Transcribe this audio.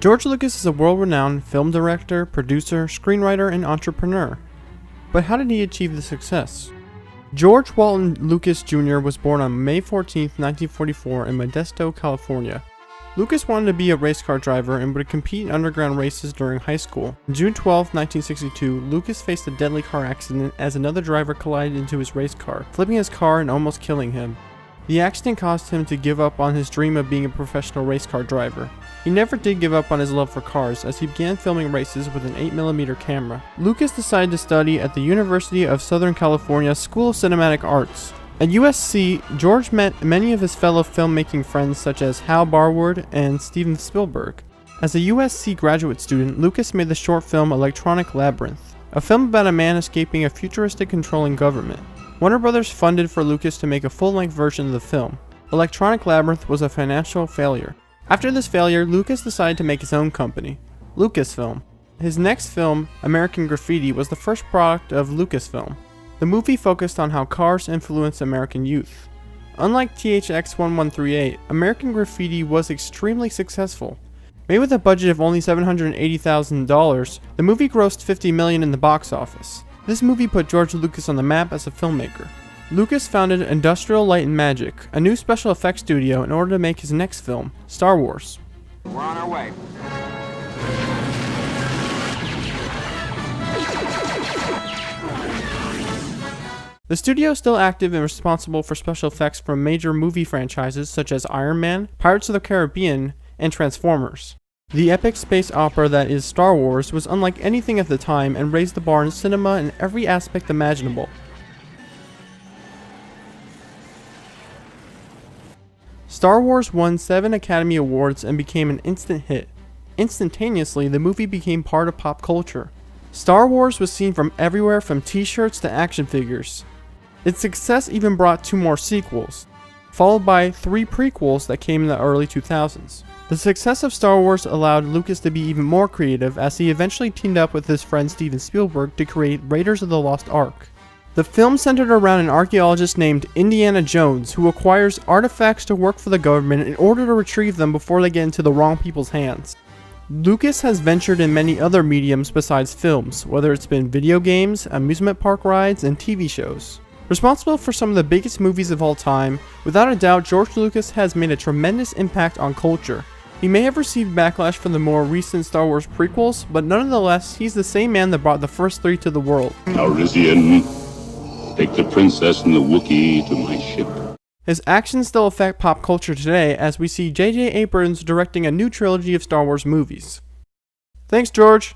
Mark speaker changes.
Speaker 1: George Lucas is a world-renowned film director, producer, screenwriter, and entrepreneur. But how did he achieve this success? George Walton Lucas Jr. was born on May 14, 1944 in Modesto, California. Lucas wanted to be a race car driver and would compete in underground races during high school. On June 12, 1962, Lucas faced a deadly car accident as another driver collided into his race car, flipping his car and almost killing him. The accident caused him to give up on his dream of being a professional race car driver. He never did give up on his love for cars, as he began filming races with an 8mm camera. Lucas decided to study at the University of Southern California School of Cinematic Arts. At USC, George met many of his fellow filmmaking friends such as Hal Barwood and Steven Spielberg. As a USC graduate student, Lucas made the short film Electronic Labyrinth, a film about a man escaping a futuristic controlling government. Warner Brothers funded for Lucas to make a full-length version of the film. Electronic Labyrinth was a financial failure. After this failure, Lucas decided to make his own company, Lucasfilm. His next film, American Graffiti, was the first product of Lucasfilm. The movie focused on how cars influence American youth. Unlike THX 1138, American Graffiti was extremely successful. Made with a budget of only $780,000, the movie grossed $50 million in the box office. This movie put George Lucas on the map as a filmmaker. Lucas founded Industrial Light and Magic, a new special effects studio, in order to make his next film, Star Wars.
Speaker 2: We're on our way.
Speaker 1: The studio is still active and responsible for special effects from major movie franchises such as Iron Man, Pirates of the Caribbean, and Transformers. The epic space opera that is Star Wars was unlike anything at the time and raised the bar in cinema in every aspect imaginable. Star Wars won 7 Academy Awards and became an instant hit. Instantaneously, the movie became part of pop culture. Star Wars was seen from everywhere from t-shirts to action figures. Its success even brought 2 more sequels, followed by 3 prequels that came in the early 2000s. The success of Star Wars allowed Lucas to be even more creative, as he eventually teamed up with his friend Steven Spielberg to create Raiders of the Lost Ark. The film centered around an archaeologist named Indiana Jones who acquires artifacts to work for the government in order to retrieve them before they get into the wrong people's hands. Lucas has ventured in many other mediums besides films, whether it's been video games, amusement park rides, and TV shows. Responsible for some of the biggest movies of all time, without a doubt George Lucas has made a tremendous impact on culture. He may have received backlash for the more recent Star Wars prequels, but nonetheless, he's the same man that brought the first 3 to the world.
Speaker 3: Calrissian, take the princess and the Wookiee to my ship.
Speaker 1: His actions still affect pop culture today, as we see J.J. Abrams directing a new trilogy of Star Wars movies. Thanks, George!